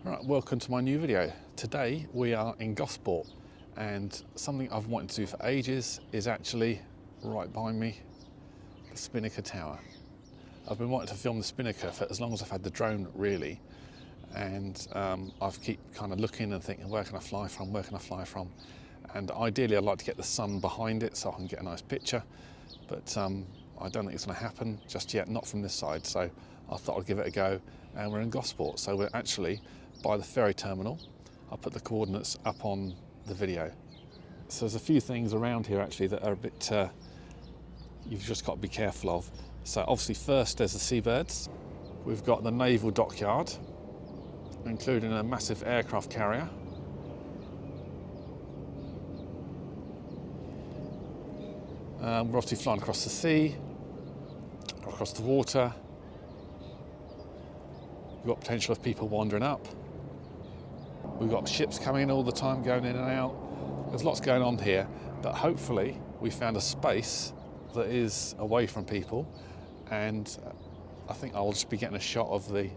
Right, welcome to my new video. Today we are in Gosport, and something I've wanted to do for ages is actually right behind me, the Spinnaker Tower. I've been wanting to film the Spinnaker for as long as I've had the drone, really, and I've keep kind of looking and thinking, where can I fly from, where can I fly from? And ideally I'd like to get the sun behind it so I can get a nice picture, but I don't think it's going to happen just yet, not from this side, so I thought I'd give it a go. And we're in Gosport, so we're actually by the ferry terminal. I'll put the coordinates up on the video. So there's a few things around here actually that are a bit, you've just got to be careful of. So obviously first there's the seabirds. We've got the naval dockyard, including a massive aircraft carrier. We're obviously flying across the sea, across the water. We've got potential of people wandering up. We've got ships coming in all the time, going in and out. There's lots going on here, but hopefully we found a space that is away from people, and I think I'll just be getting a shot of the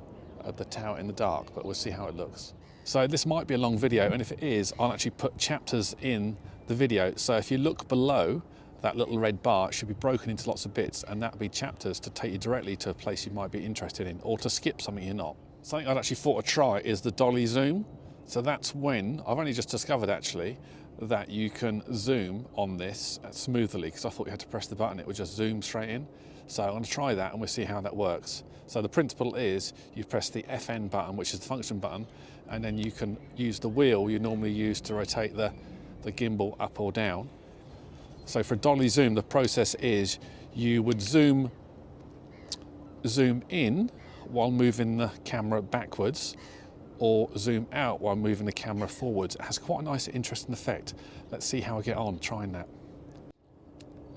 tower in the dark, but we'll see how it looks. So this might be a long video, and if it is, I'll actually put chapters in the video. So if you look below, that little red bar should be broken into lots of bits, and that'll be chapters to take you directly to a place you might be interested in, or to skip something you're not. Something I'd actually thought I'd try is the Dolly zoom. So that's when, I've only just discovered actually, that you can zoom on this smoothly, because I thought you had to press the button, it would just zoom straight in. So I'm going to try that and we'll see how that works. So the principle is you press the FN button, which is the function button, and then you can use the wheel you normally use to rotate the gimbal up or down. So for Dolly zoom, the process is you would zoom in while moving the camera backwards, or zoom out while moving the camera forwards. It has quite a nice, interesting effect. Let's see how I get on trying that.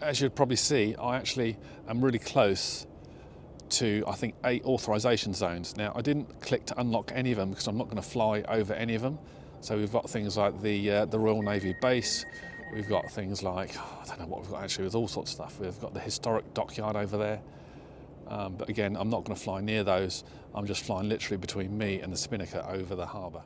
As you'd probably see, I actually am really close to, I think, 8 authorization zones. Now, I didn't click to unlock any of them because I'm not going to fly over any of them. So we've got things like the Royal Navy base. We've got things like, I don't know what we've got actually, with all sorts of stuff. We've got the historic dockyard over there. But again, I'm not going to fly near those. I'm just flying literally between me and the Spinnaker over the harbour.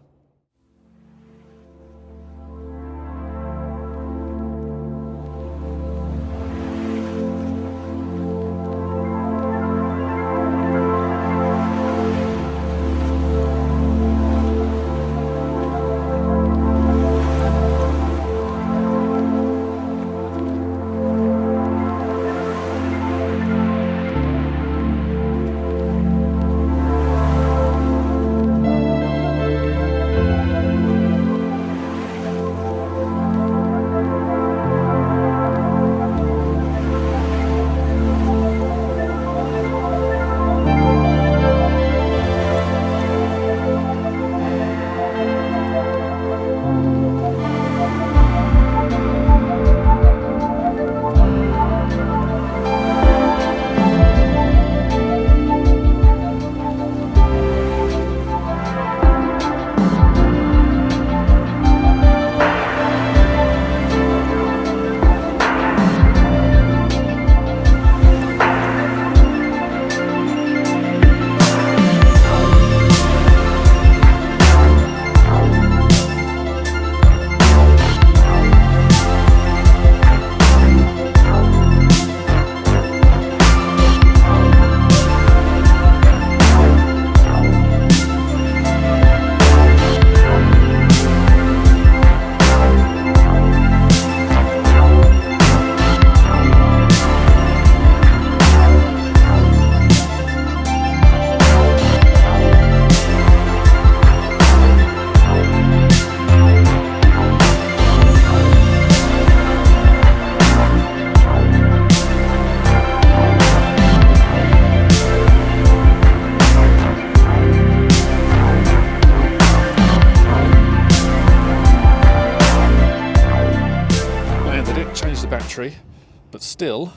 But still,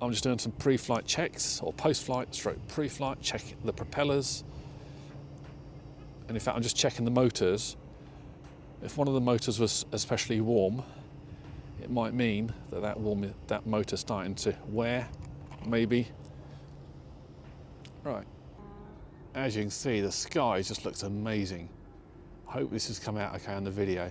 I'm just doing some pre-flight checks, or post-flight stroke pre-flight, check the propellers. And in fact, I'm just checking the motors. If one of the motors was especially warm, it might mean that that motor's starting to wear, maybe. Right. as you can see, the sky just looks amazing. I hope this has come out okay on the video.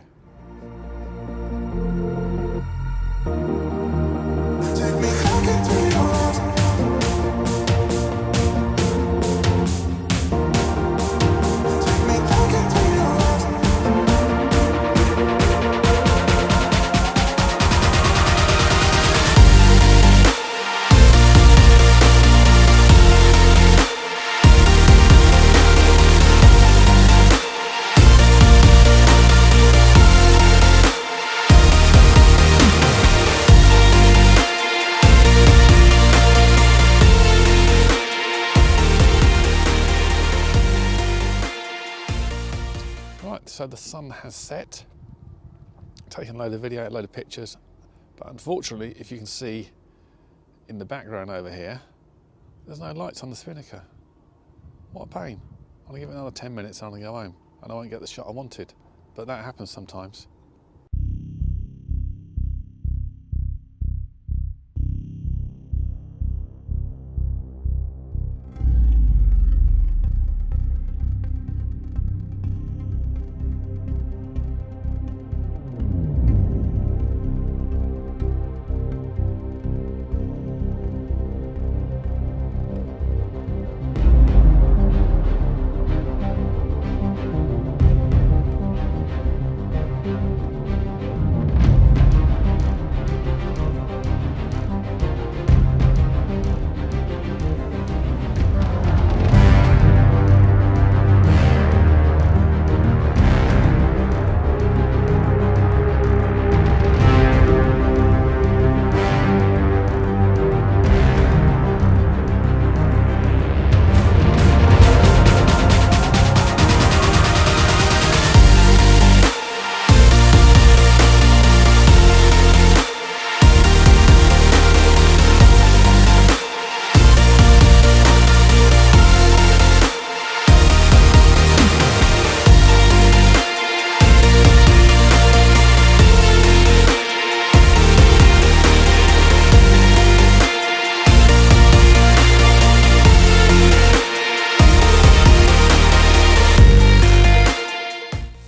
So the sun has set, taken a load of video, a load of pictures, but unfortunately, if you can see in the background over here, there's no lights on the Spinnaker. What a pain. I'm gonna give it another 10 minutes and I'm gonna go home, and I won't get the shot I wanted, but that happens sometimes.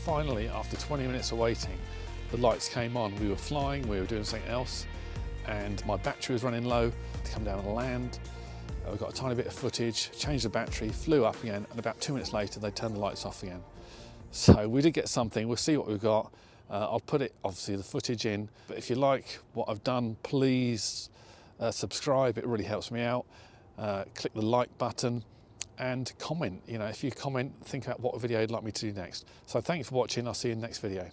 Finally, after 20 minutes of waiting, the lights came on. We were flying, we were doing something else, and my battery was running low to come down and land. We got a tiny bit of footage, changed the battery, flew up again, and about 2 minutes later, they turned the lights off again. So we did get something. We'll see what we've got. I'll put it, obviously, the footage in. But if you like what I've done, please subscribe. It really helps me out. Click the like button. And comment, if you comment, think about what video you'd like me to do next. So thanks for watching, I'll see you in the next video.